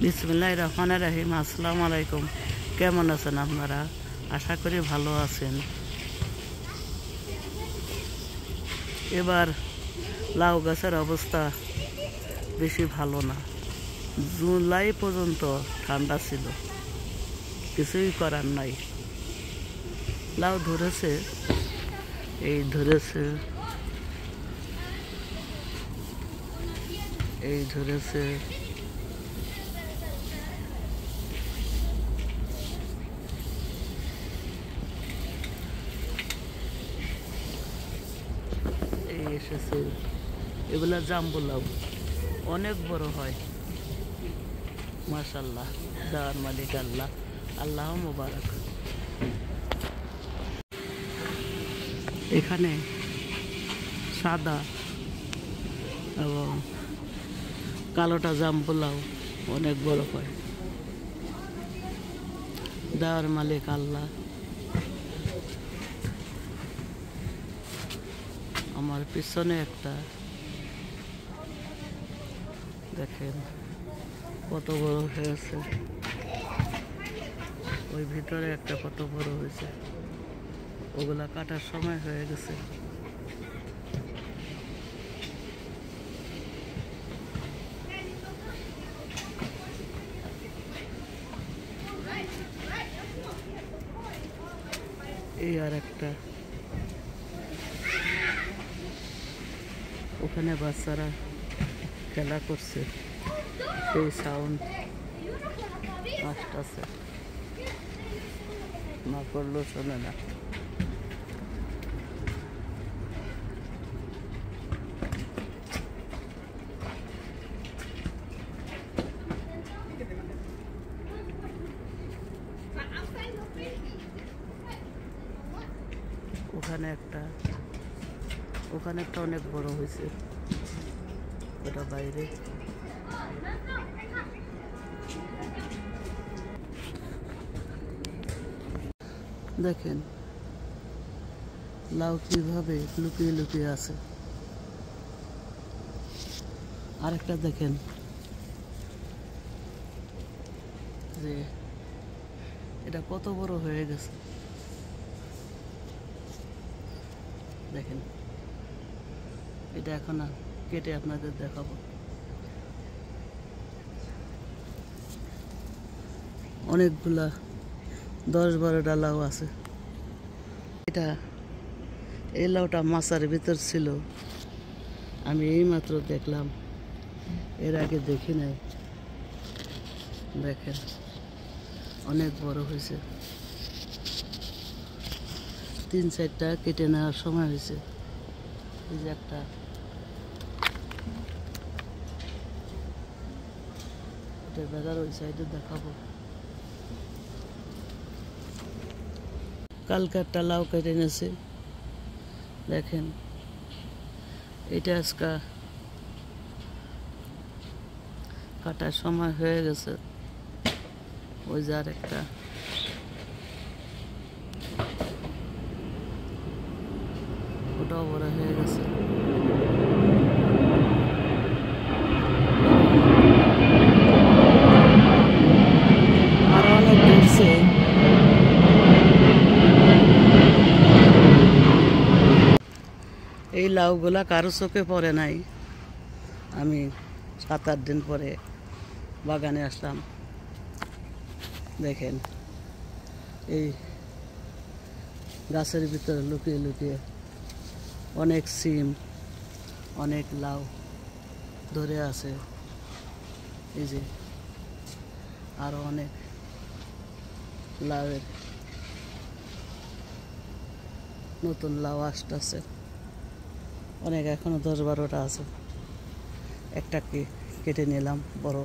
বিসমিল্লাহির রহমানির রহিম। আসসালামু আলাইকুম। কেমন আছেন আপনারা? আশা করি ভালো আছেন। এবার লাউ গাছের অবস্থা বেশি ভালো না। জুলাই পর্যন্ত ঠান্ডা ছিল, কিছুই করার নাই। লাউ ধরেছে, এই ধরেছে, এই ধরেছে। এই এসেছে, এগুলা জাম্বু লাউ, অনেক বড় হয়। মাশাআল্লাহ, দেওয়ার মালিক আল্লাহ, আল্লাহ মুবারক। এখানে সাদা এবং কালোটা জাম্বু লাউ অনেক বড় হয়। দেওয়ার মালিক আল্লাহ। আমার পিছনে একটা দেখেন কত বড় হয়েছে, ওই ভিতরে একটা কত বড় হয়েছে। ওগুলা কাটার সময় হয়ে গেছে। এই আর একটা, ওখানে বাচ্চারা খেলা করছে, সেই সাউন্ড আসতেছে, না করলেও শোনে না। ওখানে একটা অনেক বড় হয়েছে, ওটা বাইরে। দেখেন লাউ কিভাবে লুকিয়ে লুকিয়ে আছে। আরেকটা দেখেন যে এটা কত বড় হয়ে গেছে। দেখেন, এটা এখন কেটে আপনাদের দেখাবো। অনেকগুলা 10-12টা লাউ আছে। এই লাউটা মাচার ভিতর ছিল, আমি এইমাত্র দেখলাম, এর আগে দেখি নাই। দেখেন অনেক বড় হয়েছে, 3-4টা কেটে নেওয়ার সময় হয়েছে। এই যে একটা, এটা বেড়ার ওই সাইডে দেখাবো। কালকে একটা লাউ কেটে এনেছে, দেখেন এটা আজকে কাটার সময় হয়ে গেছে। ওই যে আর একটা, ওটাও বড় হয়ে গেছে। আরো অনেক ধরছে। এই লাউগুলা কারো চোখে পড়ে নাই। আমি 7-8 দিন পরে বাগানে আসলাম। দেখেন এই গাছের ভিতরে লুকিয়ে লুকিয়ে অনেক সিম, অনেক লাউ ধরে আছে। এই যে আরো অনেক লাউয়ের নতুন লাউ আসতেছে অনেক, এখনো 10-12টা আছে। একটা কেটে নিলাম বড়।